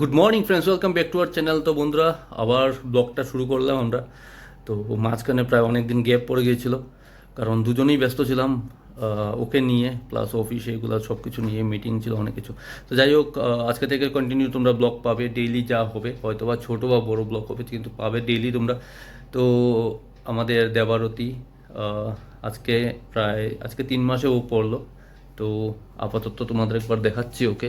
Good morning friends, welcome back to our channel. তো বন্ধুরা, আবার ব্লগটা শুরু করলাম আমরা। তো মাঝখানে প্রায় অনেক দিন গ্যাপ পড়ে গিয়েছিল, কারণ দুজনেই ব্যস্ত ছিলাম। ওকে নিয়ে প্লাস অফিসে এগুলো সব কিছু নিয়ে মিটিং ছিল, অনেক কিছু। তো যাই হোক, আজকে থেকে কন্টিনিউ তোমরা ব্লগ পাবে ডেইলি, যা হবে হয়তো বা ছোটো বা বড়ো ব্লগ হবে, কিন্তু পাবে ডেইলি তোমরা। তো আমাদের দেবারতী আজকে আজকে 3 মাসে ও পড়লো। তো আপাতত তোমাদের একবার দেখাচ্ছি ওকে।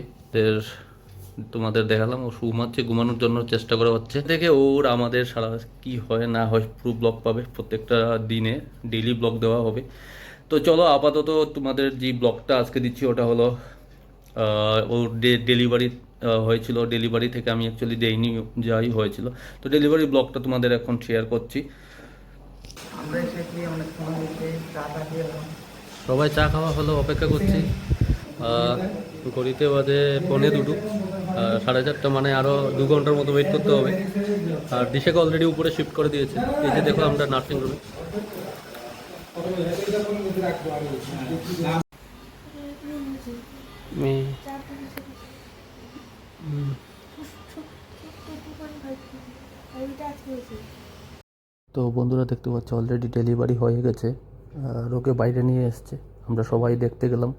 তোমাদের দেখালাম ও ঘুমাচ্ছে, ঘুমানোর জন্য চেষ্টা করা হচ্ছে। দেখে ওর আমাদের সারা কি হয় না হয় পুরো ব্লগ পাবে, প্রত্যেকটা দিনে ডেইলি ব্লগ দেওয়া হবে। তো চলো, আপাতত তোমাদের যে ব্লগটা আজকে দিচ্ছি ওটা হলো ওর ডেলিভারি হয়েছিল। ডেলিভারি থেকে আমি অ্যাকচুয়ালি দেইনি, যাই হয়েছিল। তো ডেলিভারি ব্লগটা তোমাদের এখন শেয়ার করছি। সবাই চা খাওয়া হলো, অপেক্ষা করছি। ঘড়িতে বাজে 2:45, 4:30, মানে আরও 2 ঘন্টার মতো ওয়েট করতে হবে। আর দিশাকে অলরেডি উপরে শিফট করে দিয়েছে। এই যে দেখো আমরা নার্সিং রুমে। তো বন্ধুরা দেখতে পাচ্ছ অলরেডি ডেলিভারি হয়ে গেছে, আর ওকে বাইরে নিয়ে এসছে। আমরা সবাই দেখতে গেলাম।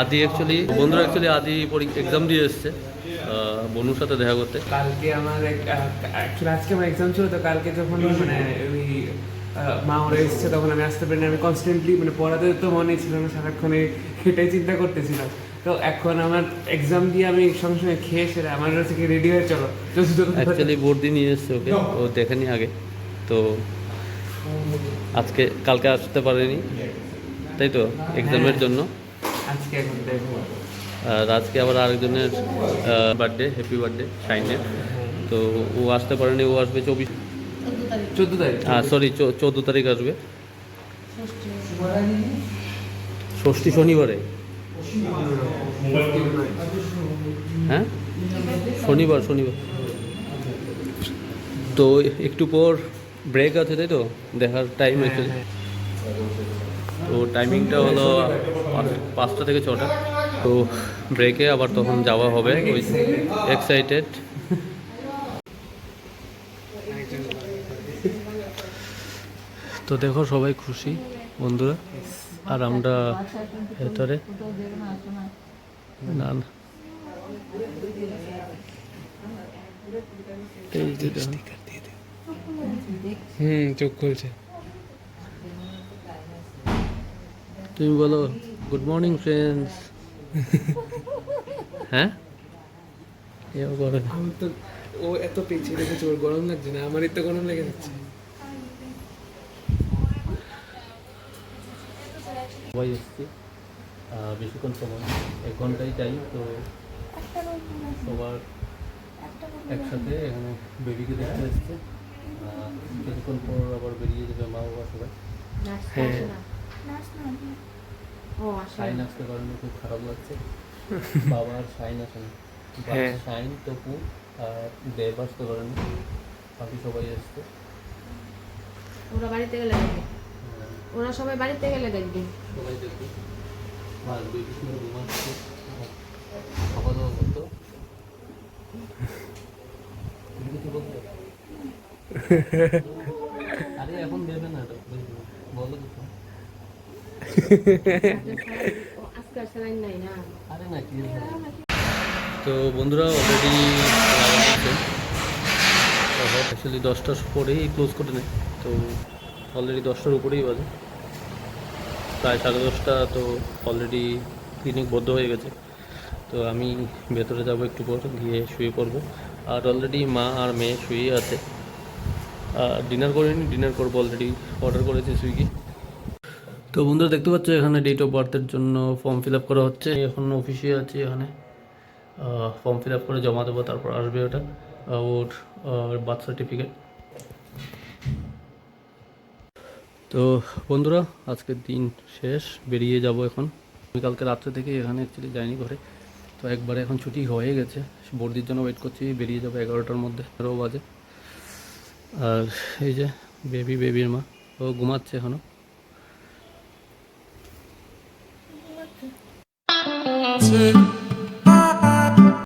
আদি অ্যাকচুয়ালি বন্ধুরা আদি এক্সাম দিয়ে এসছে বনুর সাথে দেখা করতে। কালকে আমার আজকে আমার এক্সাম ছিল, তো কালকে যখন মানে ওই মা ওরা এসছে তখন আমি আসতে পারিনি। আমি কনস্ট্যান্টলি মানে পড়াতে তো মনেই ছিল না, সারাক্ষণে এটাই চিন্তা করতেছিলাম। তো এখন আমার এক্সাম দিয়ে আমি সঙ্গে সঙ্গে খেয়ে সেরে আমার থেকে রেডি হয়ে চলো। অ্যাকচুয়ালি বোর্ড নিয়ে এসছে ওকে, ও দেখেনি আগে। তো কালকে আসতে পারেনি, তাই তো এক্সামের জন্য। আজকে এখন দেখো, আর আজকে আবার আরেকজনের বার্থডে, হ্যাপি বার্থডে শাইনের। তো ও আসতে পারেনি, ও আসবে 14 তারিখ। সরি 14 তারিখ আসবে। ষষ্ঠী শনিবারে, হ্যাঁ শনিবার। তো একটু পর ব্রেক আছে, তাই তো দেখার টাইম হয়েছে। তো টাইমিংটা হলো 5টা থেকে 6টা। তো ব্রেকে আবার তখন যাওয়া হবে। ওই এক্সাইটেড। তো দেখো সবাই খুশি বন্ধুরা, আর আমরা ভেতরে না না চোখ খুলছে। তুমি বলো গুড মর্নিং ফ্রেন্ডস। হ্যাঁ আমি তো ও এত পেছিয়ে রেখেছে, ওর গরম লাগছে না, আমারই তো গরম লেগে যাচ্ছে। সবাই এসছি, বেশিক্ষণ সময় 1 ঘন্টাই টাইম। তো সবার একসাথে এখানে বেবিকে দেখতে এসছে। কিছুক্ষণ পর আবার বেরিয়ে যাবে মা বাবা সবাই। হ্যাঁ, শাইন আসতে পারেনি, খুব খারাপ লাগছে। বাবার শাইন আসে না, হ্যাঁ। শাইন তপু আর দেব আসতে পারেনি, বাকি সবাই এসছে। ওরা বাড়িতে গেলে দেখবে, ওরা সবাই বাড়িতে গেলে দেখবে। সবাই দেখবে, আর বেবি শুনে ঘুমাচ্ছে, খাওয়া দাওয়া করতো। তুমি কিছু বলতে? আরে এখন দেবে না, এটা বলো কিছু। আজকে আর স্যালাইন নাই না। আরে না কি। তো বন্ধুরা অলরেডি অ্যাকচুয়ালি 10টার পরেই ক্লোজ করে নেয়। তো অলরেডি 10টার উপরেই বাজে, প্রায় 10:30। তো অলরেডি ক্লিনিক বন্ধ হয়ে গেছে। তো আমি ভেতরে যাব, একটু পর গিয়ে শুয়ে পড়বো। আর অলরেডি মা আর মেয়ে শুয়ে আছে। ডিনার করিনি, ডিনার করবো। অলরেডি অর্ডার করেছি সুইগি। তো বন্ধুরা দেখতে পাচ্ছ এখানে ডেট অফ বার্থের জন্য ফর্ম ফিল আপ করা হচ্ছে। এখন অফিসে আছি, এখানে ফর্ম ফিল আপ করে জমা দেবো, তারপর আসবে ওটা। ওর আর বার্থ সার্টিফিকেট। তো বন্ধুরা আজকের দিন শেষ, বেরিয়ে যাব এখন। আমি কালকে রাত্রে থেকে এখানে অ্যাকচুয়ালি যাইনি ঘরে, তো একবারে এখন ছুটি হয়ে গেছে, বর্দির জন্য ওয়েট করছি, বেরিয়ে যাবো 11টার মধ্যে, 11 বাজে। আর এই যে বেবির মা, ও ঘুমাচ্ছে এখনো।